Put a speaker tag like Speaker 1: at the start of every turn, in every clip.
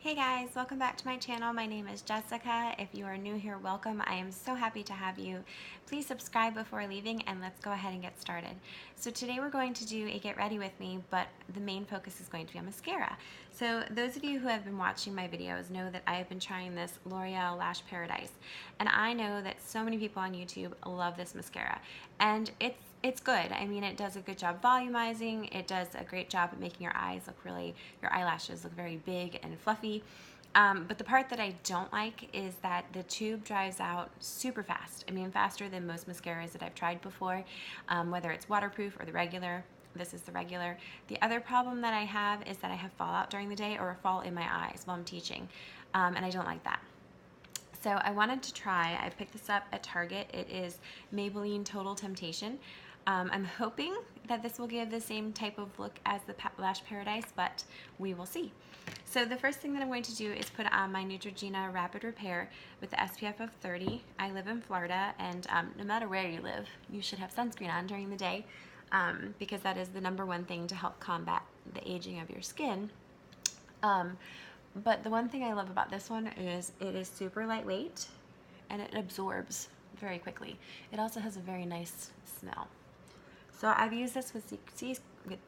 Speaker 1: Hey guys, welcome back to my channel. My name is Jessica. If you are new here, welcome. I am so happy to have you. Please subscribe before leaving and let's go ahead and get started. So today we're going to do a get ready with me, but the main focus is going to be on mascara. So those of you who have been watching my videos know that I have been trying this L'Oreal Lash Paradise. And I know that so many people on YouTube love this mascara. And it's good. I mean, it does a good job volumizing. It does a great job at making your eyes look your eyelashes look very big and fluffy. But the part that I don't like is that the tube dries out super fast. I mean, faster than most mascaras that I've tried before, whether it's waterproof or the regular. This is the regular. The other problem that I have is that I have fallout during the day or a fall in my eyes while I'm teaching, and I don't like that. So I wanted to try, I picked this up at Target. It is Maybelline Total Temptation. I'm hoping that this will give the same type of look as the Lash Paradise, but we will see. So the first thing that I'm going to do is put on my Neutrogena Rapid Repair with the SPF of 30. I live in Florida, and no matter where you live, you should have sunscreen on during the day because that is the #1 thing to help combat the aging of your skin. But the one thing I love about this one is it is super lightweight and it absorbs very quickly. It also has a very nice smell. So I've used this with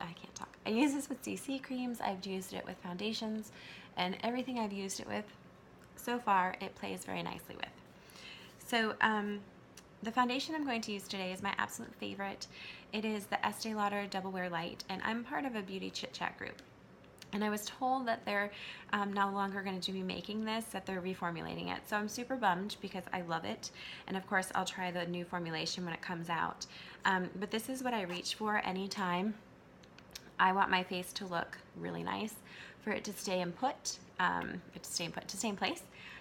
Speaker 1: I use this with CC creams, I've used it with foundations, and everything I've used it with so far, it plays very nicely with. So the foundation I'm going to use today is my absolute favorite. It is the Estee Lauder Double Wear Light, and I'm part of a beauty chit chat group. And I was told that they're no longer going to be making this, that they're reformulating it. So I'm super bummed because I love it. And of course, I'll try the new formulation when it comes out. But this is what I reach for anytime I want my face to look really nice, for it to stay in place.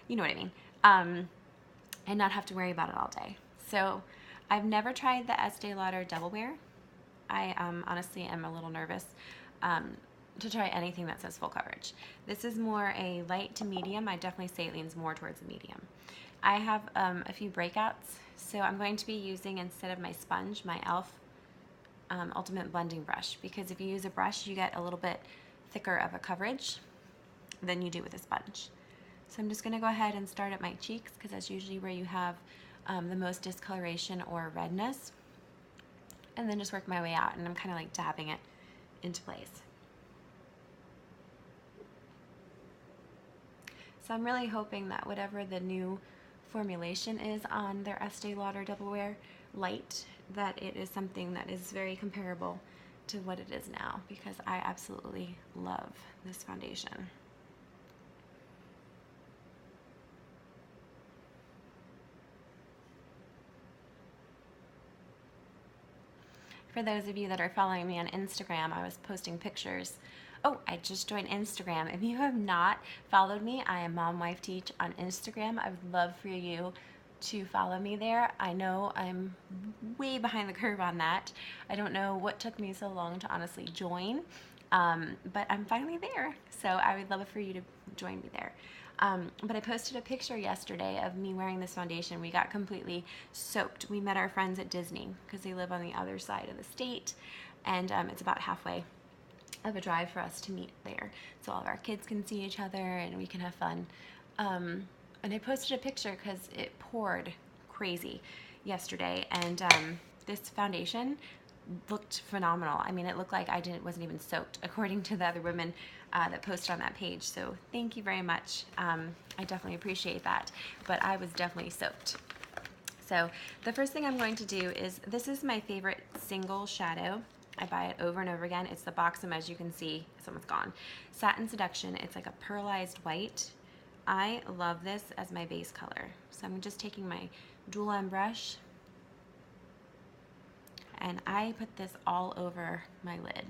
Speaker 1: You know what I mean. And not have to worry about it all day. So I've never tried the Estee Lauder Double Wear. I honestly am a little nervous to try anything that says full coverage. This is more a light to medium. I definitely say it leans more towards a medium. I have a few breakouts, so I'm going to be using, instead of my sponge, my e.l.f. Ultimate Blending Brush, because if you use a brush, you get a little bit thicker of a coverage than you do with a sponge. So I'm just going to go ahead and start at my cheeks, because that's usually where you have the most discoloration or redness, and then just work my way out, and I'm kind of like dabbing it into place. So I'm really hoping that whatever the new formulation is on their Estee Lauder Double Wear Light, that it is something that is very comparable to what it is now, because I absolutely love this foundation. For those of you that are following me on Instagram, I was posting pictures. Oh, I just joined Instagram. If you have not followed me, I am Mom Wife Teach on Instagram. I would love for you to follow me there. I know I'm way behind the curve on that. I don't know what took me so long to honestly join, but I'm finally there. So I would love for you to join me there. But I posted a picture yesterday of me wearing this foundation. We got completely soaked. We met our friends at Disney because they live on the other side of the state, and it's about halfway of a drive for us to meet there, so all of our kids can see each other and we can have fun. And I posted a picture because it poured crazy yesterday, and this foundation looked phenomenal. I mean, it looked like I wasn't even soaked, according to the other women that posted on that page. So thank you very much. I definitely appreciate that, but I was definitely soaked. So the first thing I'm going to do is, this is my favorite single shadow. I buy it over and over again. It's the Boxam, as you can see, someone's gone. Satin Seduction. It's like a pearlized white. I love this as my base color. So I'm just taking my dual end brush, and I put this all over my lid.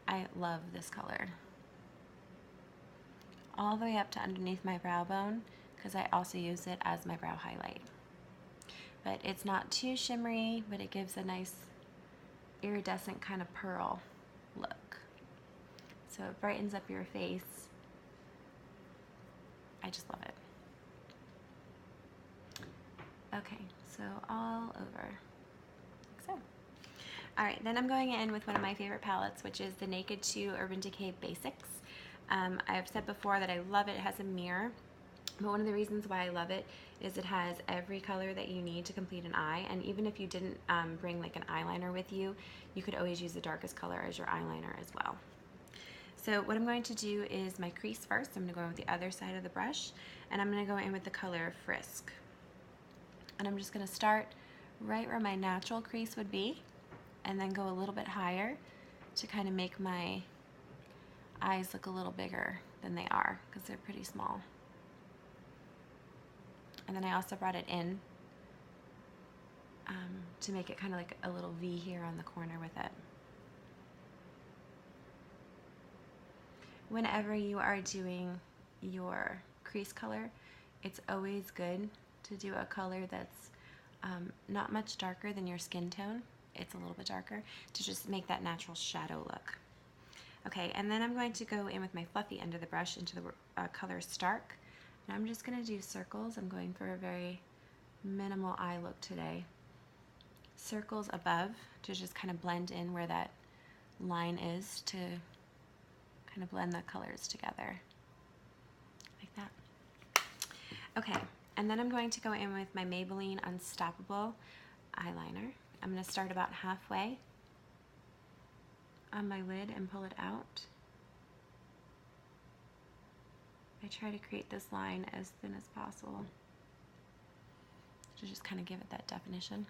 Speaker 1: I love this color. All the way up to underneath my brow bone, because I also use it as my brow highlight. But it's not too shimmery, but it gives a nice iridescent kind of pearl look. So it brightens up your face. I just love it. Okay, so all over, like so. All right, then I'm going in with one of my favorite palettes, which is the Naked 2 Urban Decay Basics. I've said before that I love it. It has a mirror. But one of the reasons why I love it is it has every color that you need to complete an eye. And even if you didn't bring like an eyeliner with you, you could always use the darkest color as your eyeliner as well. So what I'm going to do is my crease first. I'm going to go in with the other side of the brush, and I'm going to go in with the color Frisk. And I'm just going to start right where my natural crease would be, and then go a little bit higher to kind of make my eyes look a little bigger than they are, because they're pretty small. And then I also brought it in to make it kind of like a little V here on the corner with it. Whenever you are doing your crease color, it's always good to do a color that's not much darker than your skin tone. It's a little bit darker to just make that natural shadow look. Okay, and then I'm going to go in with my fluffy end of the brush into the color Stark. And I'm just going to do circles. I'm going for a very minimal eye look today. Circles above to just kind of blend in where that line is, to kind of blend the colors together like that. Okay, and then I'm going to go in with my Maybelline Unstoppable eyeliner. I'm going to start about halfway on my lid and pull it out. I try to create this line as thin as possible to just kind of give it that definition.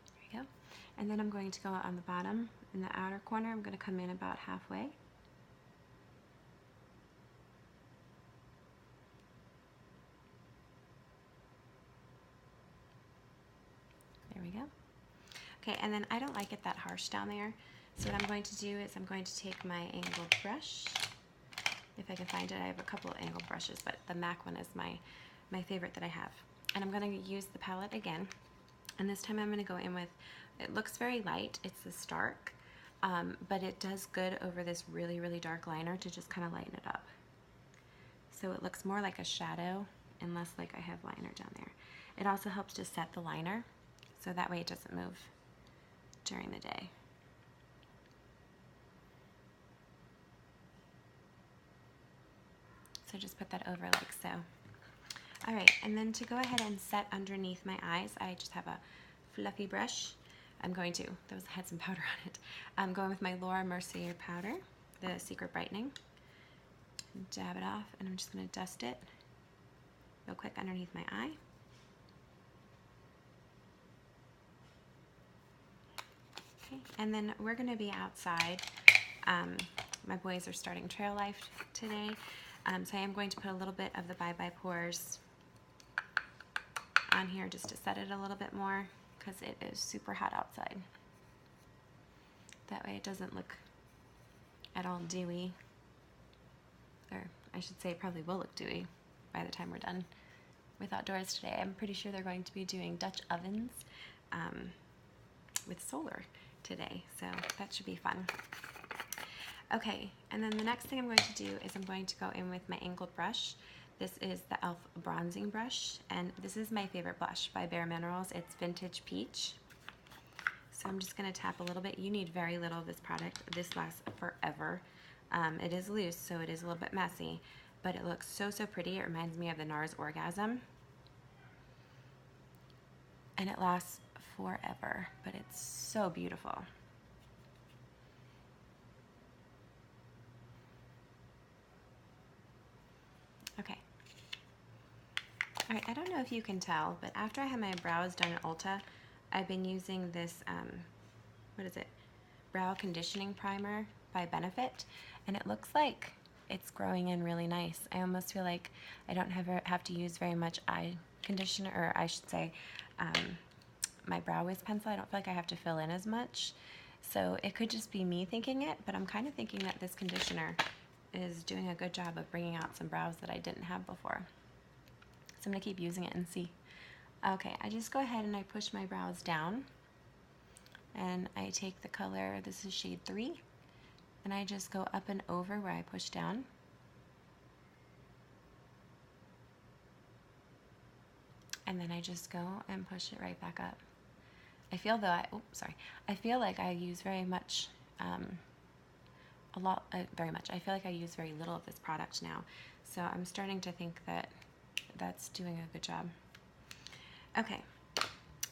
Speaker 1: There we go. And then I'm going to go on the bottom in the outer corner. I'm going to come in about halfway. There we go. Okay, and then I don't like it that harsh down there, so what I'm going to do is I'm going to take my angled brush. If I can find it, I have a couple of angled brushes, but the MAC one is my favorite that I have. And I'm going to use the palette again, and this time I'm going to go in with, it looks very light, it's the Stark, but it does good over this really, really dark liner to just kind of lighten it up. So it looks more like a shadow and less like I have liner down there. It also helps to set the liner, so that way it doesn't move during the day. So just put that over like so. All right, and then to go ahead and set underneath my eyes, I just have a fluffy brush. I'm going to, those had some powder on it. I'm going with my Laura Mercier powder, the Secret Brightening. Dab it off, and I'm just gonna dust it real quick underneath my eye. Okay, and then we're gonna be outside. My boys are starting trail life today, so I am going to put a little bit of the Bye Bye Pores on here just to set it a little bit more, because it is super hot outside. That way it doesn't look at all dewy, or I should say it probably will look dewy by the time we're done with outdoors today. I'm pretty sure they're going to be doing Dutch ovens with solar today, so that should be fun. Okay, and then the next thing I'm going to do is I'm going to go in with my angled brush. This is the e.l.f. bronzing brush, and this is my favorite blush by Bare Minerals. It's Vintage Peach. So I'm just going to tap a little bit. You need very little of this product. This lasts forever. It is loose, so it is a little bit messy, but it looks so, so pretty. It reminds me of the NARS Orgasm. And it lasts forever, but it's so beautiful. Okay. All right, I don't know if you can tell, but after I had my brows done at Ulta, I've been using this, what is it? Brow Conditioning Primer by Benefit, and it looks like it's growing in really nice. I almost feel like I don't have to use very much eye conditioner, or I should say my brow wiz pencil. I don't feel like I have to fill in as much. So it could just be me thinking it, but I'm kind of thinking that this conditioner is doing a good job of bringing out some brows that I didn't have before. So I'm going to keep using it and see. Okay, I just go ahead and I push my brows down, and I take the color, this is shade 3, and I just go up and over where I push down. and then I just go and push it right back up. I feel though I feel like I use very much, I feel like I use very little of this product now. So I'm starting to think that that's doing a good job. Okay,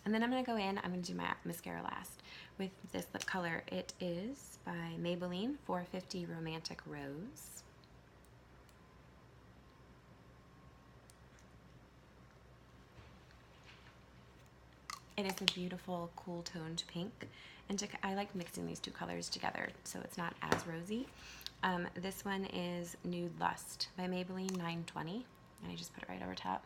Speaker 1: and then I'm gonna go in, I'm gonna do my mascara last with this lip color. It is by Maybelline 450 Romantic Rose. It is a beautiful cool toned pink, and I like mixing these two colors together so it's not as rosy. This one is Nude Lust by Maybelline 920, and I just put it right over top.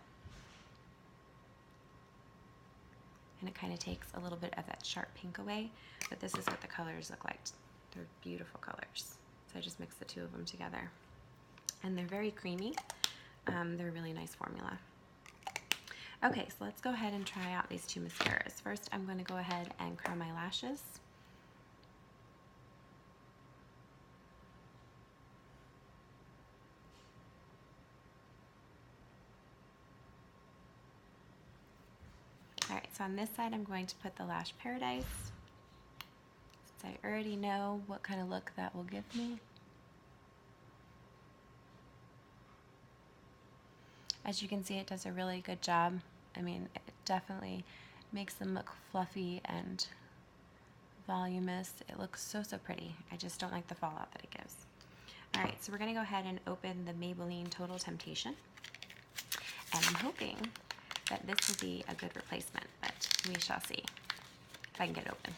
Speaker 1: And it kind of takes a little bit of that sharp pink away, but this is what the colors look like. They're beautiful colors. So I just mix the two of them together. And they're very creamy. They're a really nice formula. Okay, so let's go ahead and try out these two mascaras. First, I'm going to go ahead and curl my lashes. Alright, so on this side I'm going to put the Lash Paradise, since I already know what kind of look that will give me. As you can see, it does a really good job. I mean, it definitely makes them look fluffy and voluminous. It looks so, so pretty. I just don't like the fallout that it gives. Alright, so we're going to go ahead and open the Maybelline Total Temptation. And I'm hoping that this will be a good replacement, but we shall see if I can get it open.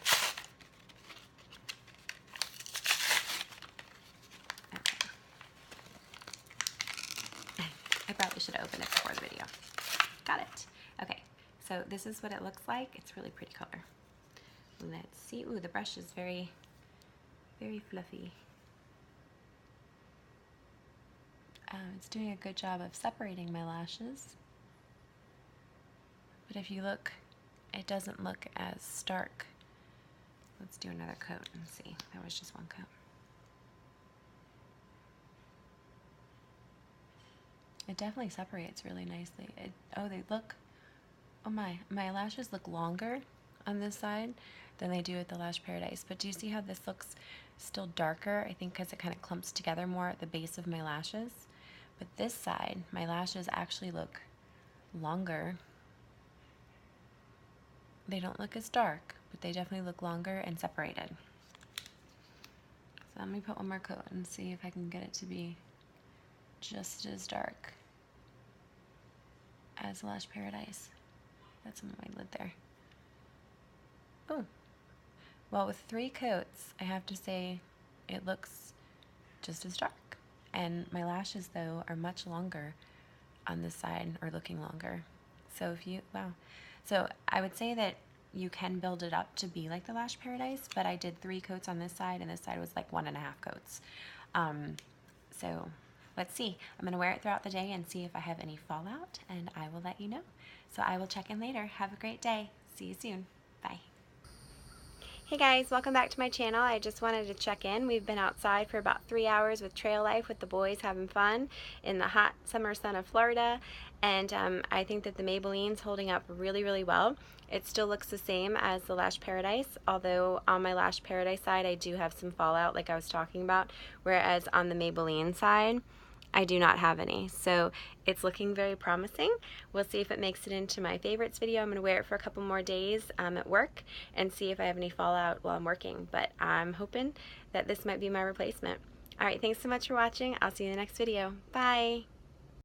Speaker 1: Okay. I probably should have opened it before the video. Got it. Okay, so this is what it looks like. It's a really pretty color. Let's see. Ooh, the brush is very, very fluffy. It's doing a good job of separating my lashes. But if you look, it doesn't look as stark. Let's do another coat and see. That was just one coat. It definitely separates really nicely. Oh my lashes look longer on this side than they do at the Lash Paradise. But do you see how this looks still darker? I think because it kind of clumps together more at the base of my lashes. But this side, my lashes actually look longer. They don't look as dark, but they definitely look longer and separated. So let me put one more coat and see if I can get it to be just as dark as Lash Paradise. That's on my lid there. Oh, well, with 3 coats, I have to say it looks just as dark. And my lashes, though, are much longer on this side, or looking longer. So So I would say that you can build it up to be like the Lash Paradise, but I did 3 coats on this side, and this side was like 1.5 coats. So let's see. I'm going to wear it throughout the day and see if I have any fallout, and I will let you know. So I will check in later. Have a great day. See you soon. Bye. Hey guys, welcome back to my channel. I just wanted to check in. We've been outside for about 3 hours with trail life with the boys, having fun in the hot summer sun of Florida, and I think that the Maybelline's holding up really, really well. It still looks the same as the Lash Paradise, although on my Lash Paradise side I do have some fallout like I was talking about, whereas on the Maybelline side I do not have any. So it's looking very promising. We'll see if it makes it into my favorites video. I'm going to wear it for a couple more days at work and see if I have any fallout while I'm working. But I'm hoping that this might be my replacement. Alright, thanks so much for watching. I'll see you in the next video. Bye!